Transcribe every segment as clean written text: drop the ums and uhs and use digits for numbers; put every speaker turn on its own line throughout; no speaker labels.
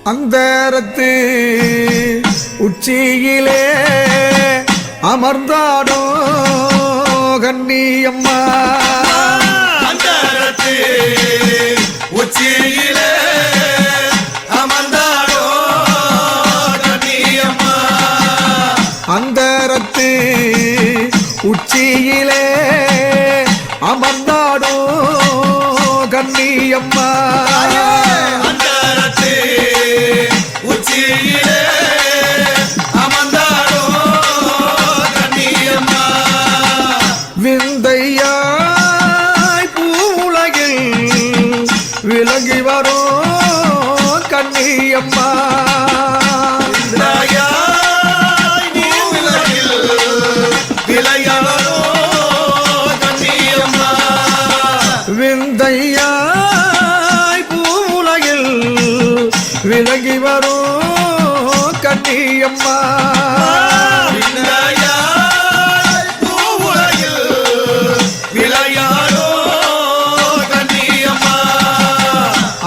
அந்தரத்து உச்சியிலே அமர்ந்தாடோ கண்ணியம்மா
அந்தரத்து உச்சியிலே அமர்ந்தாடோ கண்ணியம்மா
அந்தரத்து உச்சியிலே அமர்ந்தாடோ கண்ணியம்மா
அந்தரத்து உச்சியிலே அமர்ந்தாடோ கண்ணியம்மா
விந்தையாய் பூவுலகில் விலகி வரோ கண்ணியம்மா விந்தையாய் பூவுலகில் விலகி வரோ கண்ணியம்மா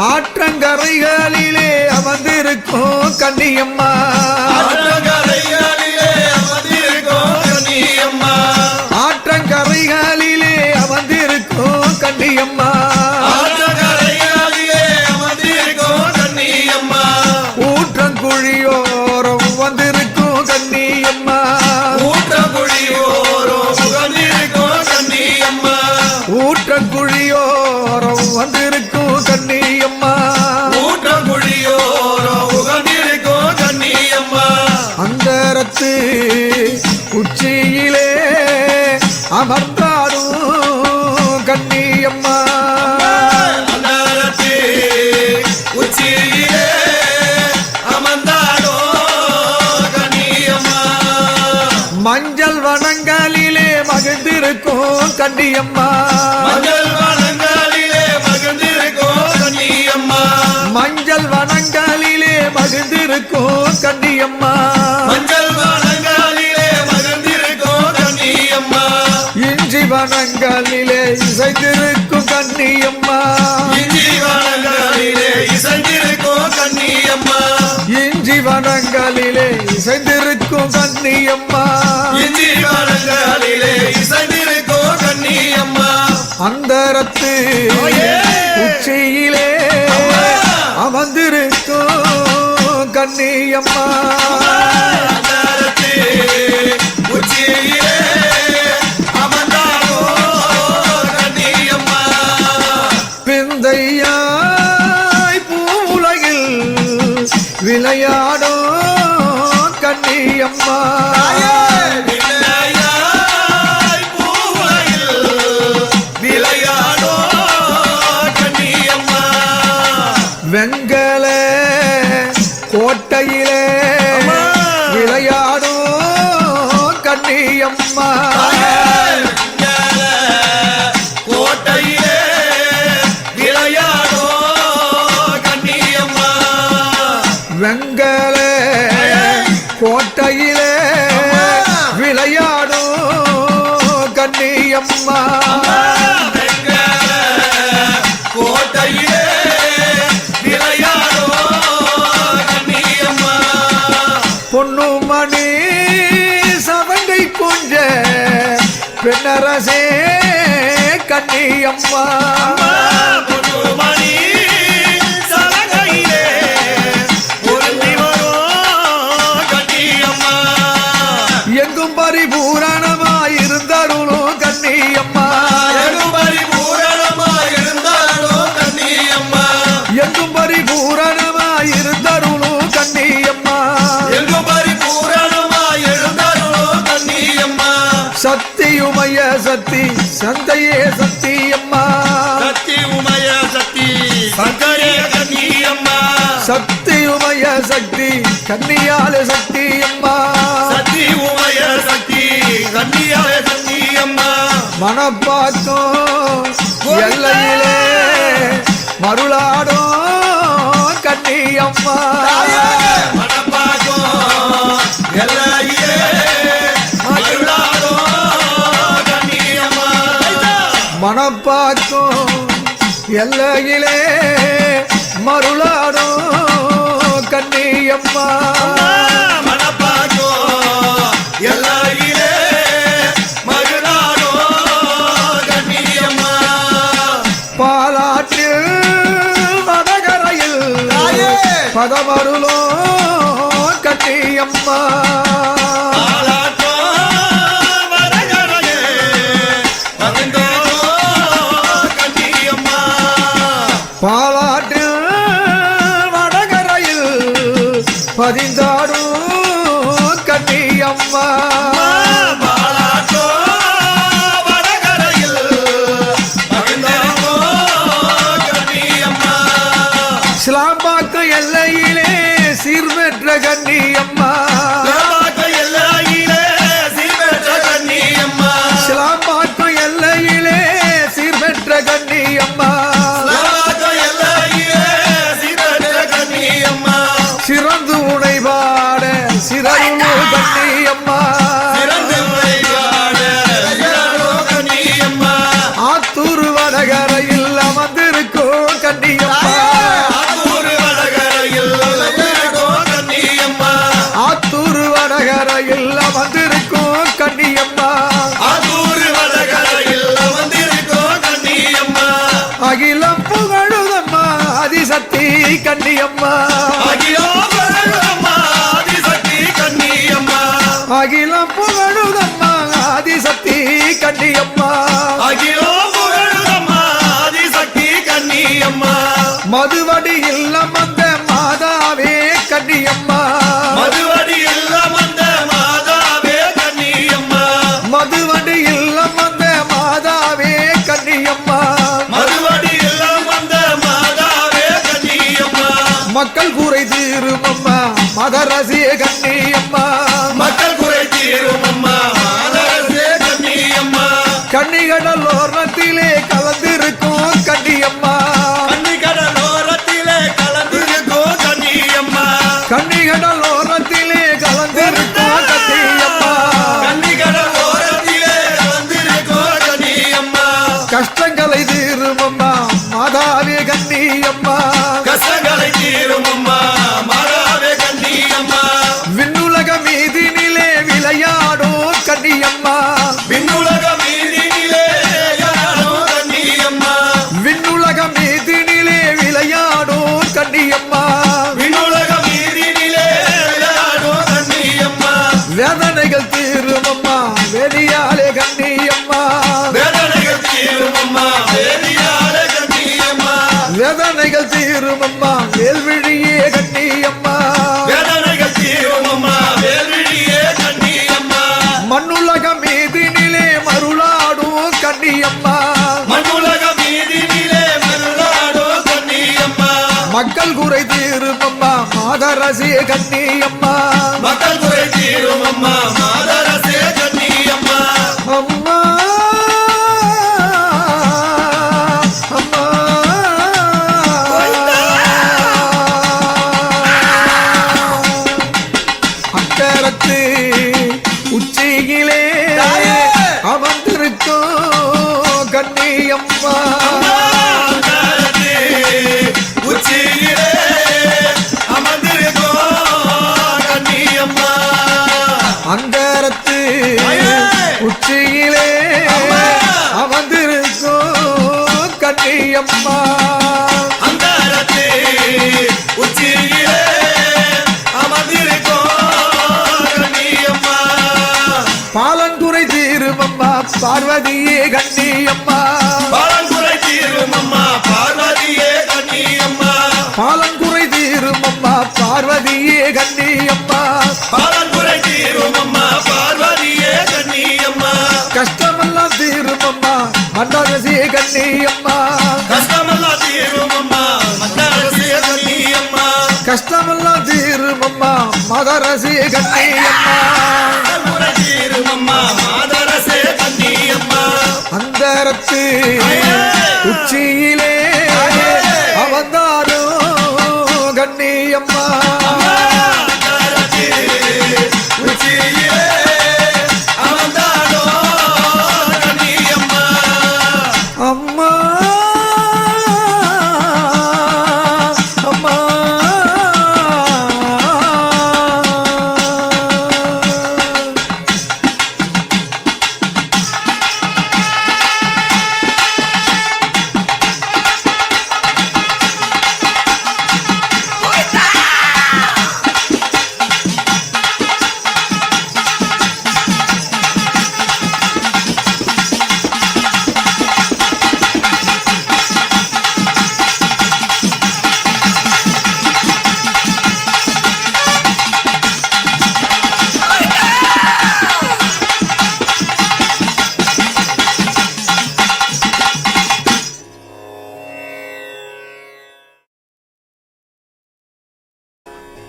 ஆற்றங்கரைகளிலே அமர்ந்திருக்கும் கண்ணியம்மா ஆற்றங்கரைகளிலே அமர்ந்திருக்கும் கண்ணியம்மா ஊற்றங்குழியோரம் வந்திருக்கும் கண்ணியம்மா ஊற்றங்குழியோரம் வந்திருக்கும் கண்ணியம்மா அந்தரத்து உச்சியிலே அமர்ந்தாடும் கண்ணியம்மா
உச்சியிலே அமர்ந்தாடோ கண்ணியம்மா
மஞ்சள் வனங்களிலே மகிழ்ந்திருக்கும் கண்ணியம்மா
மஞ்சள் வனங்களிலே மகிழ்ந்திருக்கும் கண்ணியம்மா
மஞ்சள் வனங்களிலே மகிழ்ந்திருக்கும் கண்ணியம்மா
மஞ்சள் வனங்களிலே மகிழ்ந்திருக்கும் கண்ணியம்மா
இஞ்சி வனங்களிலே இசைந்திருக்கும் கண்ணியம்மா
இஞ்சி வனங்களிலே இசைந்திருக்கும் கண்ணியம்மா
இஞ்சி வனங்களிலே இசைந்திருக்கும் கண்ணியம்மா
இஞ்சி வனங்களிலே இசைந்திருக்கும் கண்ணியம்மா
அந்தரத்து உச்சியிலே அமர்ந்திருக்கும் கண்ணியம்மா
அந்தரத்து உச்சியிலே அமர்ந்தாடோ கண்ணியம்மா
பிந்தையாய் பூவுலகில் விளையாடோ கண்ணியம்மா வெங்கல கோட்டையிலே விளையாடோ கண்ணியம்மா
கோட்டையிலே விளையாடோ கண்ணியம்மா
வெங்கல கோட்டையிலே விளையாடோ கண்ணியம்மா
கோட்டையிலே விளையாடோ கண்ணியம்மா
பொன்னுமணி சவங்கை கொஞ்ச பெண்ணரசே கண்ணியம்மா
பொன்னுமணி சலங்கையிலே பொருந்தி வரும் கண்ணியம்மா
எங்கும் பரிபூரணமாயிருந்தருளும் கண்ணியம்மா
எங்கும் பரிபூரணமாயிருந்தாலும் கண்ணியம்மா
எங்கும் பரிபூரணமாயிருந்தருளும் கண்ணியம்மா
எங்கும் பரிபூரணமாயிருந்தாலும் கண்ணியம்மா
சக்தி உமைய சக்தி சந்தையே சக்தியம்மா
சக்தி உமய சக்தி சங்கரே கண்ணியம்மா
சக்தி உமைய சக்தி கன்னியால சக்தியம்மா
சக்தி உமய சக்தி கண்ணியாய கண்ணியம்மா
மனப்பாக்கம் எல்லையிலே மருளாடோ கண்ணியம்மா
மனப்பாக்கம் எல்லையிலே மகிழாடோ கண்ணியம்மா
மனப்பாக்கம் எல்லையிலே மருளாடோ பதமருளோ கண்ணியம்மா
ஆலாட்டோ வரகரையே பதிந்தாடோ கண்ணியம்மா
பாலாட்டு வடகரையில் பதிந்தாடும் கண்ணியம்மா
பாலாட்டோ வடகரையில் பதிந்தாடோ கண்ணியம்மா
சிலாம்பாக்கம் எல்லையிலே சீர்பெற்ற கண்ணியம்மா
எல்லையிலே சீர்பெற்ற கண்ணியம்மா
சிலாம்பாக்கம் எல்லையிலே சீர்பெற்ற கண்ணியம்மா
எல்லையிலே சீர்பெற்ற கண்ணியம்மா
சிறந்து உடைபாட சிறந்து கண்ணியம்மா
சிறந்து உழைப்பாட சிறந்தோ கண்ணியம்மா
ஆத்தூர் வடகரையில் அமர்ந்திருக்கும் கண்ணியம்மா
ஆத்தூர் வடகரையில் இருக்கோ கண்ணியம்மா
ஆத்தூர் வடகரையில் அமர்ந்திருக்கும் கண்ணியம்மா
ஆத்தூர் வடகரையில் வந்திருக்கோ கண்ணியம்மா
அகிலம் புகழுதம்மா அதிசக்தி கண்ணியம்மா
அகிலோ புகழுதம்மா ஆதிசக்தி கண்ணியம்மா
அகிலம் புகழுதம்மா அதிசக்தி கண்ணியம்மா
அகிலோ புகழுதம்மா ஆதிசக்தி கண்ணியம்மா
மதுவடி இல்லம் வந்த மாதாவே கண்ணியம்மா
மதுவடி இல்லம் வந்த மாதாவே கண்ணியம்மா
மதுவடி இல்லம் வந்த மாதாவே கண்ணியம்மா
மதுவடி இல்லம் வந்த மாதாவே கண்ணியம்மா
மக்கள் குறை தீருமம்மா மகரசிய கண்ணியம்மா
மக்கள் குறை தீரும் அம்மா மாதரசே கண்ணியம்மா
கண்ணிகடல் ஓரத்திலே கலந்திருக்கும் கண்ணியம்மா
கண்ணிக்கடலோரத்திலே கலந்திருக்கோ கண்ணியம்மா
கண்ணிகடல் ஓரத்திலே கலந்திருக்கும் கண்ணியம்மா
கண்ணிக்கடலோரத்திலே கலந்திருக்கோ கண்ணியம்மா
கஷ்டங்களை தீருமம்மா மாதாவே கண்ணியம்மா
கஷ்டங்களை தீரும் அம்மா மாதாவே கண்ணியம்மா
விண்ணுலக மீதினிலே விளையாடும் கண்ணியம்மா
விண்ணுலக மீதினிலே யாரோ கண்ணியம்மா
விண்ணுலக மீதினிலே விளையாடும் கண்ணியம்மா
விண்ணுலக மீதினிலே யாரோ கண்ணியம்மா
வேதனைகள் தீருமம்மா வெளியாலே கண்ணியம்மா
வேதனைகள் தீரும் அம்மா வேதியாலே கண்ணியம்மா
வேதனைகள் தீருமம்மா வேல்விழியே கண்ணியம்மா
வேதனைகள் தீரும் அம்மா வேல்விழியே கண்ணியம்மா
மண்ணுலக மீதினிலே மருளாடும் கண்ணியம்மா
மண்ணுலக மீதினிலே மருளாடோ கண்ணியம்மா
மக்கள் குறை தீருமம்மா மாதரசிய கண்ணியம்மா
மக்கள் குறை தீரும் அம்மா மாதரசே கண்ணியம்மா
அம்மா அம்மா அக்கரத்து உச்சியிலே அமர்ந்திருக்கும் கண்ணியம்மா
அங்காரத்தே உச்சியிலே அமர்ந்திருக்கோ கண்ணியம்மா
அந்தரத்து உச்சியிலே அமர்ந்திருக்கும் கண்ணியம்மா
அங்காரத்தே உச்சியிலே அமர்ந்திருக்கோ கண்ணியம்மா
பாலன்குறை தீருமம்மா பார்வதியே கண்ணியம்மா
பாலங்குறை தீரும் அம்மா பார்வதியே கண்ணியம்மா
பாலன்குறை தீருமம்மா பார்வதியே கண்ணியம்மா
பாலங்குறை தீரும் அம்மா பார்வதியே கண்ணியம்மா
கஷ்டமெல்லாம் தீருமம்மா மன்னரசியே கண்ணியம்மா
கஷ்டமெல்லாம் தீரும் அம்மா மன்னரசே கண்ணியம்மா
கஷ்டமெல்லாம் தீருமம்மா மகரசியே கண்ணியம்மா
பாலங்குறை தீரும் அம்மா மாதரசே கண்ணியம்மா
அந்தரத்து உச்சியிலே அவந்தாரும் கண்ணியம்மா
அங்காரத்தே உச்சியிலே அமர்ந்தாடோ கண்ணியம்மா
அம்மா அம்மா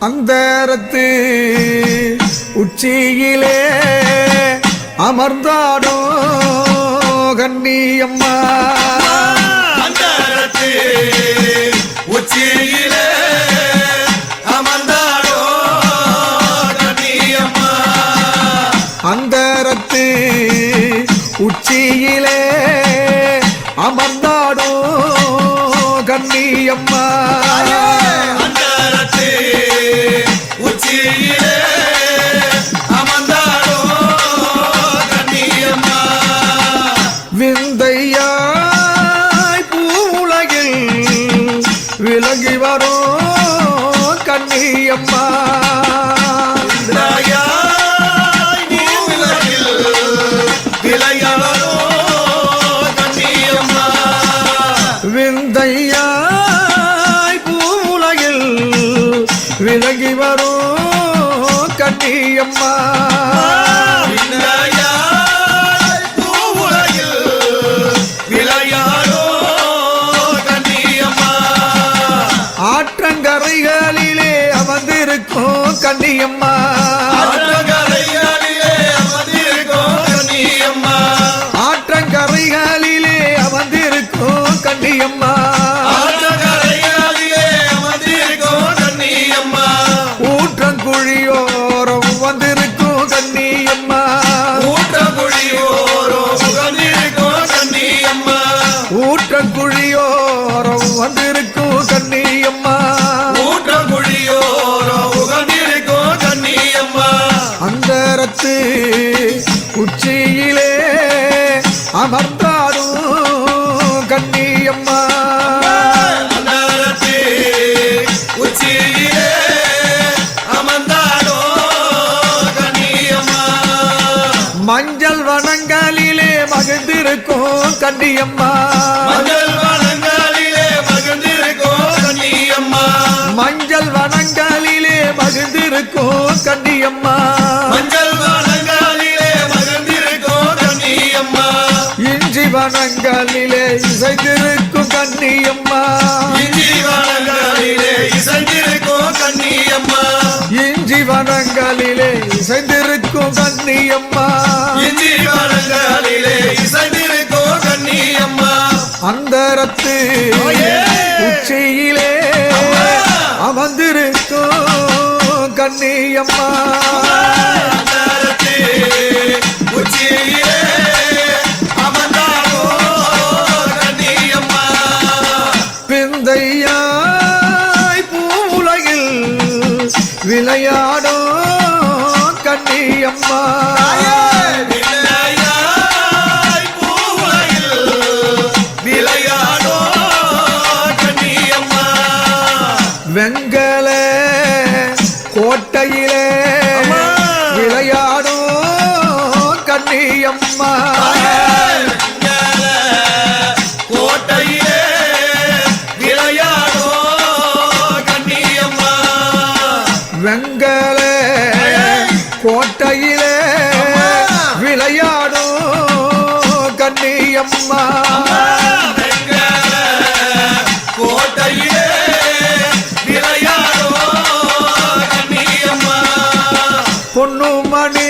அந்தரத்து உச்சியிலே அமர்ந்தாடோ கண்ணியம்மா
அந்தரத்து உச்சியிலே அமர்ந்தாடோ கண்ணியம்மா
அந்தரத்து உச்சியிலே அமர்ந்தாடோ கண்ணியம்மா
அந்தரத்து உச்சியிலே அமர்ந்தாடோ கண்ணியம்மா
விந்தையாய் பூவுலகில் விலகி வரோ கண்ணியம்மா
விந்தையாய் நீ உலகில் விளையாடோ கண்ணியம்மா
விந்தையாய் பூவுலகில் விலகி வரோ கண்ணியம்மா
விந்தையாய் பூவுலகில் விளையாடோ கண்ணியம்மா
ஆற்றங்கரைகளிலே அமர்ந்திருக்கும் கண்ணியம்மா
ஆற்றங்கரைகளிலே அமர்ந்திருக்கும் கண்ணியம்மா
ஆற்றங்கரைகளிலே அமர்ந்திருக்கும் கண்ணியம்மா
ஆற்றங்கரைகளிலே அமர்ந்திருக்கும் கண்ணியம்மா
ஊற்றங்குழியோரம் வந்திருக்கும் கண்ணியம்மா
ஊற்றங்குழியோரம் உகந்திருக்கும் கண்ணியம்மா
ஊற்றங்குழியோரம் வந்திருக்கும் கண்ணியம்மா
ஊற்றங்குழியோரம் உகந்திருக்கும் கண்ணியம்மா
அந்தரத்து உச்சியிலே அமர்ந்தாடும் கண்ணியம்மா
அந்தரத்து உச்சியிலே அமர்ந்தாடோ கண்ணியம்மா
மஞ்சள் வனங்களிலே மகிழ்ந்திருக்கும் கண்ணியம்மா
மஞ்சள் வனங்களிலே மகிழ்ந்திருக்கும் கண்ணியம்மா
மஞ்சள் வனங்களிலே மகிழ்ந்திருக்கும் கண்ணியம்மா
மஞ்சள் வனங்களிலே மகிழ்ந்திருக்கும் கண்ணியம்மா
இஞ்சி வனங்களிலே இசைந்திருக்கும் கண்ணியம்மா
இஞ்சி வனங்களிலே இசைந்திருக்கும் கண்ணியம்மா
இஞ்சி வனங்களிலே இசைந்திருக்கும் கண்ணியம்மா
இஞ்சி வனங்களிலே இசைந்திருக்கும் கண்ணியம்மா
அந்தரத்து உச்சியிலே அமர்ந்திருக்கும் கண்ணியம்மா
அந்தரத்து உச்சியிலே அமர்ந்தாடோ கண்ணியம்மா
பிந்தையாய் பூவுலகில் விளையாடோ கண்ணியம்மா
விளையாய் பூவுலகில் விளையாடோ கண்ணியம்மா
வெங்கல கோட்டையிலே விளையாடோ கண்ணியம்மா
கோட்டையிலே விளையாடோ கண்ணியம்மா
வெங்கல கோட்டையிலே விளையாடோ கண்ணியம்மா
கோட்டையிலே விளையாடோ கண்ணியம்மா
பொன்னுமணி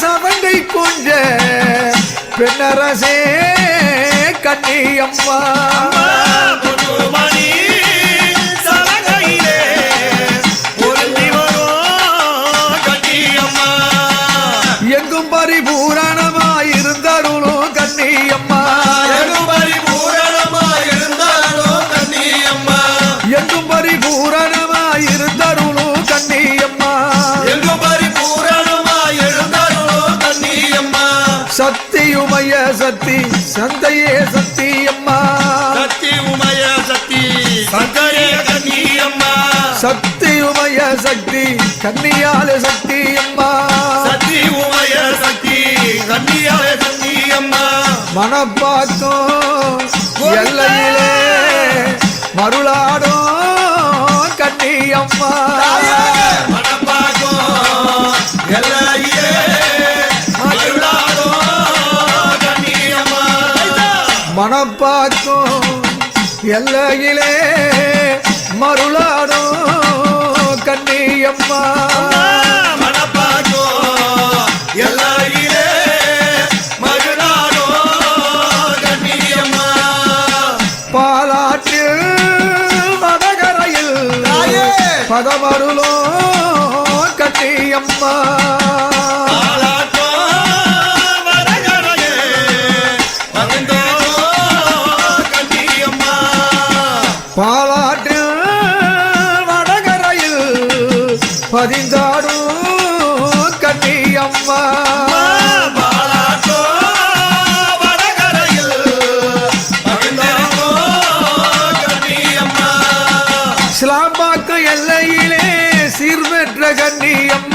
சவங்கை கொஞ்ச பெண்ணரசே கண்ணியம்மா
பொன்னுமணி சலங்கையிலே பொருந்தி வரும் கண்ணியம்மா
எங்கும் பரிபூரணமாயிருந்தருளும் கண்ணியம்மா
எங்கும் பரிபூரணமாயிருந்தாலோ கண்ணியம்மா
எங்கும் பரிபூரணமாயிருந்தருளும் கண்ணியம்மா
எங்கும் பரிபூரணமாயிருந்தாலோ கண்ணியம்மா
சத்தியுமய சக்தி சந்தையே சத்தியம்மா
சக்தி உமய சக்தி சங்கரே கண்ணியம்மா
சத்தியுமய சக்தி கன்னியால சக்தியம்மா
சக்தி உமய சக்தி கண்ணியாய கண்ணியம்மா
மனப்பாக்கம் எல்லையிலே மருளாடோ கண்ணியம்மா
மனப்பாக்கம் எல்லையிலே மருளாடோ கண்ணியம்மா
மனப்பாக்கம் எல்லையிலே மருளாடோ அம்மா
மணப்பாக்கோ எல்லையிலே மகிழாடோ கண்ணியம்மா
பாலாற்றில் வடகரையில்
தாயே!
பதமருளோ கண்ணியம்மா
ஆளாட்டோ வரகரையே மகிழ்ந்தேனோ கண்ணியம்மா
பாலாற்றில் வடகரையில் பதிந்தாடும் கண்ணியம்மா
பாலாட்டோ வடகரையில் மகிழ்ந்தேனோ கண்ணியம்மா
சிலாம்பாக்கம் எல்லையிலே சீர்பெற்ற கண்ணியம்மா